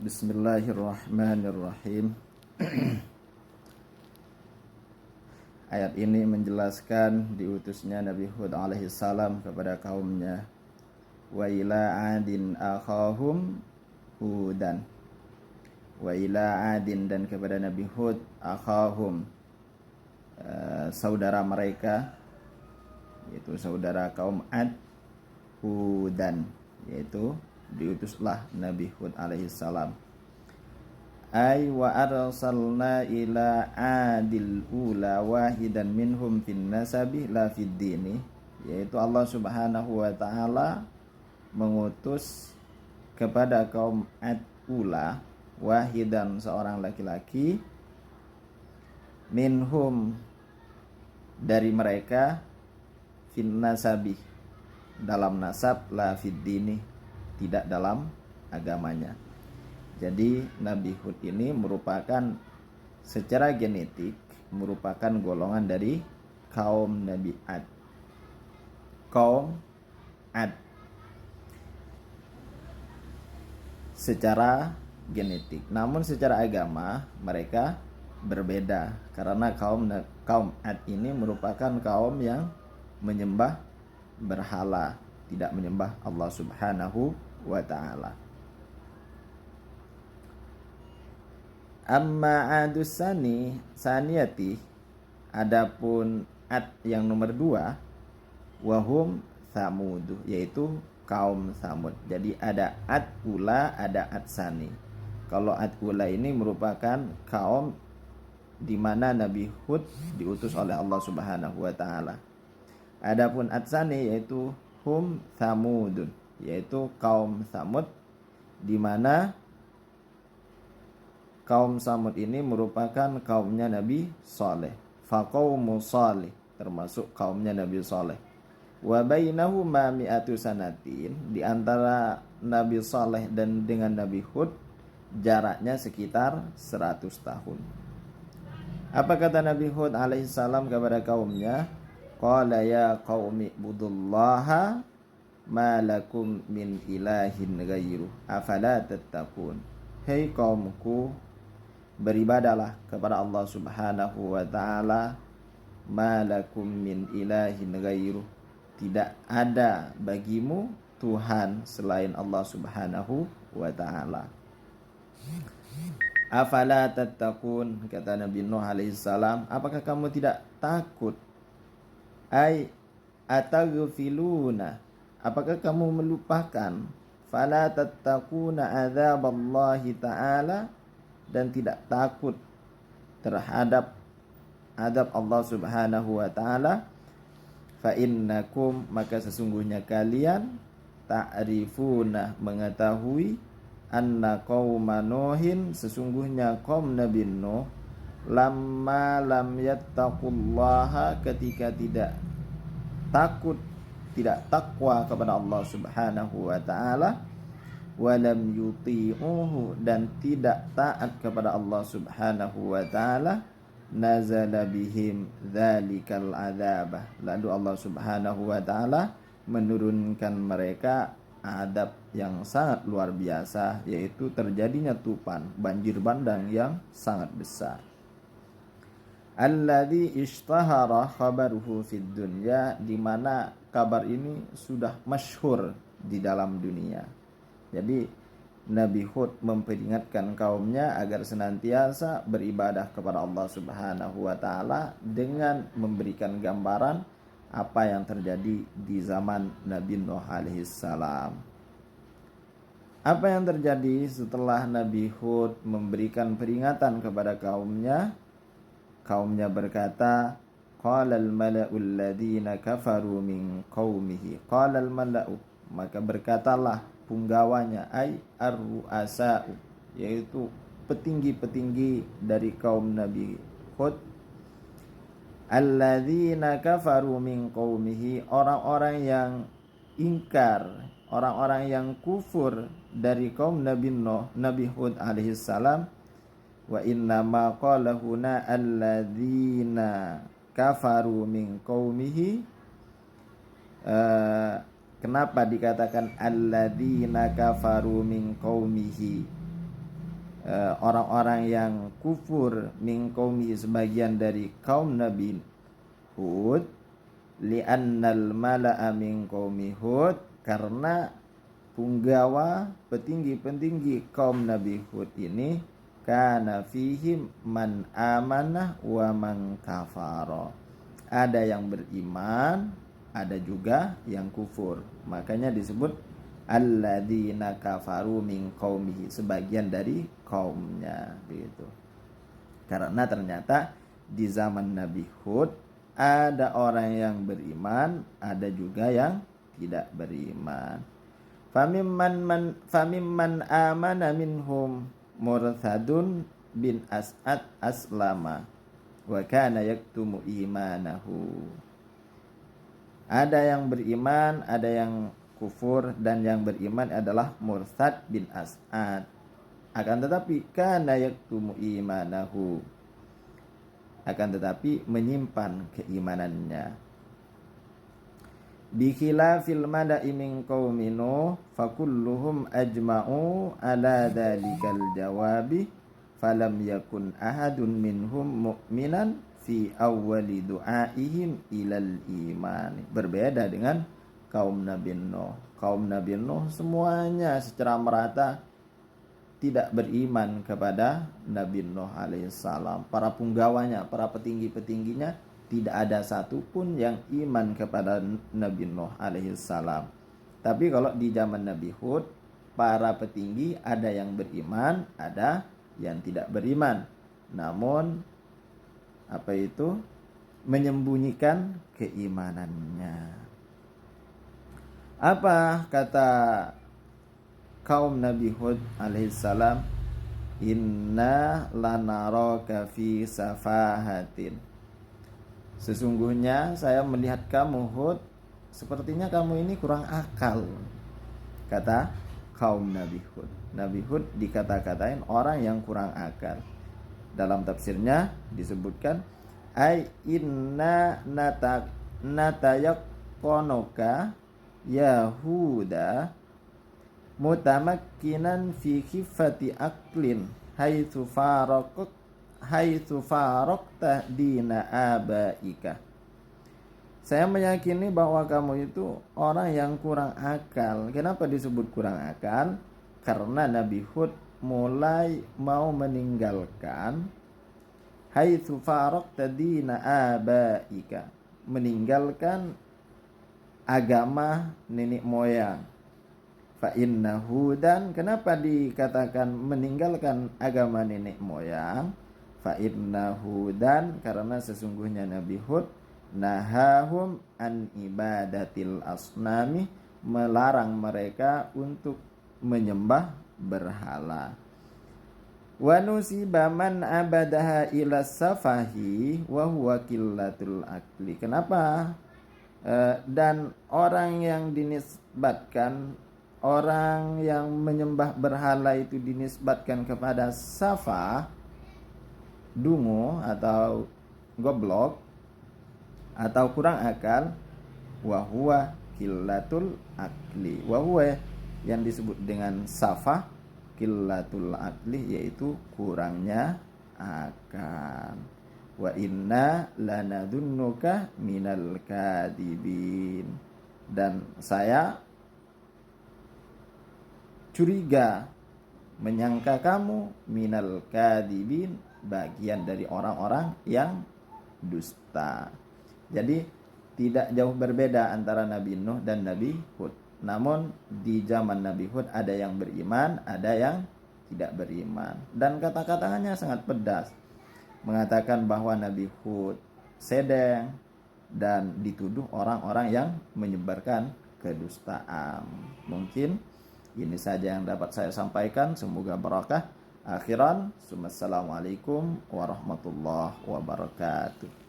Bismillahirrahmanirrahim. Ayat ini menjelaskan diutusnya Nabi Hud alaihissalam kepada kaumnya. Wa ila adin akhahum hudan. Wa ila adin, dan kepada Nabi Hud akhahum, saudara mereka, yaitu saudara kaum Ad, Hudan, yaitu diutuslah Nabi Hud alaihissalam. Ay wa arsalna ila adil ula wahidan minhum fin nasabi la fid dini, yaitu Allah subhanahu wa ta'ala mengutus kepada kaum Ad ula wahidan, seorang laki-laki, minhum, dari mereka, fin nasabi, dalam nasab, la fid dini, tidak dalam agamanya. Jadi Nabi Hud ini merupakan secara genetik merupakan golongan dari kaum Nabi Ad. Kaum Ad secara genetik, namun secara agama mereka berbeda, karena kaum Ad ini merupakan kaum yang menyembah berhala, tidak menyembah Allah subhanahu wa ta'ala. Amma adus saniyati, adapun Ad yang nomor 2, wahum Thamud, yaitu kaum Thamud. Jadi ada Ad ula, ada Ad sani. Kalau Ad ula ini merupakan kaum di mana Nabi Hud diutus oleh Allah subhanahu wa ta'ala. Adapun Ad sani yaitu hum Thamudun, yaitu kaum Thamud, di mana kaum Thamud ini merupakan kaumnya Nabi Saleh. Faqaumu Saleh, termasuk kaumnya Nabi Saleh. Wa bainahuma mi'atu sanatin, di antara Nabi Saleh dan dengan Nabi Hud jaraknya sekitar 100 tahun. Apa kata Nabi Hud alaihissalam kepada kaumnya? Qala ya qaumi budullaha ma lakum min ilahin ghairu afala tattaqun. Hei kaumku, beribadalah kepada Allah subhanahu wa ta'ala, ma lakum min ilahin ghairu, tidak ada bagimu Tuhan selain Allah subhanahu wa ta'ala. Afala tattaqun, kata Nabi Nuh alaihissalam, apakah kamu tidak takut? Ay ataghfiluna, apakah kamu melupakan? Fala tattaquna adzaballahi ta'ala, dan tidak takut terhadap adab Allah subhanahu wa ta'ala. Fa innakum, maka sesungguhnya kalian, ta'rifuna, mengetahui, anna qauma Nuhin, sesungguhnya kaum Nabi Nuh, lamma lam yattaqullaha, ketika tidak takut, tidak takwa kepada Allah subhanahu wa ta'ala, walam yuti'uhu, dan tidak taat kepada Allah subhanahu wa ta'ala, nazala bihim dzalikal adzabah, lalu Allah subhanahu wa ta'ala menurunkan mereka adab yang sangat luar biasa, yaitu terjadinya tufan, banjir bandang yang sangat besar. Alladzi ishtahara khabaruhu fid dunya, di mana kabar ini sudah masyhur di dalam dunia. Jadi Nabi Hud memperingatkan kaumnya agar senantiasa beribadah kepada Allah subhanahu wa ta'ala dengan memberikan gambaran apa yang terjadi di zaman Nabi Nuh alaihissalam. Apa yang terjadi setelah Nabi Hud memberikan peringatan kepada kaumnya? Kaumnya berkata, qalal mala'u alladhina kafaru min qaumihi. Qalal mala'u, maka berkatalah punggawanya, ay ar-ru'asa'u, yaitu petinggi-petinggi dari kaum Nabi Hud, alladzina kafaru min qaumihi, orang-orang yang ingkar, orang-orang yang kufur dari kaum Nabi Nuh, Nabi Hud alaihissalam. Wa inna ma qala huna alladzina kafaru min qaumihi, kenapa dikatakan alladzina kafaru min qaumihi? orang-orang yang kufur min qaumi, sebagian dari kaum Nabi Hud, li'annal mala'a min qaumi Hud, karena punggawa petinggi-petinggi kaum Nabi Hud ini kana fihim man amanah wa man kafara, ada yang beriman, ada juga yang kufur. Makanya disebut alladzina kafaru min qaumihi, sebagian dari kaumnya, begitu. Karena ternyata di zaman Nabi Hud ada orang yang beriman, ada juga yang tidak beriman. Famimman amana minhum Murthadun bin As'ad aslama wa kana yaktumu imanahu. Ada yang beriman, ada yang kufur, dan yang beriman adalah Murthad bin As'ad. Akan tetapi kana yaktumu imanahu, akan tetapi menyimpan keimanannya. Bi khilafil mada'i min qaumi Nuh fakulluhum ajma'u ala dhalikal jawabi falam yakun ahadun minhum mu'minan fi awwali du'aihim ilal iman. Berbeda dengan kaum Nabi Nuh. Kaum Nabi Nuh semuanya secara merata tidak beriman kepada Nabi Nuh alaihissalam. Para punggawanya, para petinggi-petingginya, tidak ada satupun yang iman kepada Nabi Nuh alaihissalam. Tapi kalau di zaman Nabi Hud, para petinggi ada yang beriman, ada yang tidak beriman. Namun menyembunyikan keimanannya. Apa kata kaum Nabi Hud alaihissalam? Inna lanaraka fi safahatin. Sesungguhnya saya melihat kamu Hud, sepertinya kamu ini kurang akal, kata kaum Nabi Hud. Nabi Hud dikata-katain orang yang kurang akal. Dalam tafsirnya disebutkan ai inna natayaqonoka Yahuda mutamakkinan fi khifati aklin haitsu faraqta dina abaika. Saya meyakini bahwa kamu itu orang yang kurang akal. Kenapa disebut kurang akal? Karena Nabi Hud mulai mau meninggalkan haitsu faraqta dina abaika, meninggalkan agama nenek moyang. Fa innahu, dan kenapa dikatakan meninggalkan agama nenek moyang? Fa innahu, dan karena sesungguhnya Nabi Hud nahahum an ibadatil asnami, melarang mereka untuk menyembah berhala. Wa nusiba man abadaha ila safahi wa huwa qillatul akli. Kenapa? Dan orang yang dinisbatkan, orang yang menyembah berhala itu dinisbatkan kepada safa, dungu atau goblok atau kurang akal, wa huwa qillatul akli. Wa huwa yang disebut dengan safa, qillatul akli, yaitu kurangnya akal. Wa inna lanadunnuka minal kadibin, dan saya curiga, menyangka kamu minal kadibin, bagian dari orang-orang yang dusta. Jadi tidak jauh berbeda antara Nabi Nuh dan Nabi Hud. Namun di zaman Nabi Hud ada yang beriman, ada yang tidak beriman. Dan kata-katanya sangat pedas, mengatakan bahwa Nabi Hud sedeng dan dituduh orang-orang yang menyebarkan kedustaan. Mungkin ini saja yang dapat saya sampaikan, semoga barakah. Akhiran, assalamualaikum warahmatullahi wabarakatuh.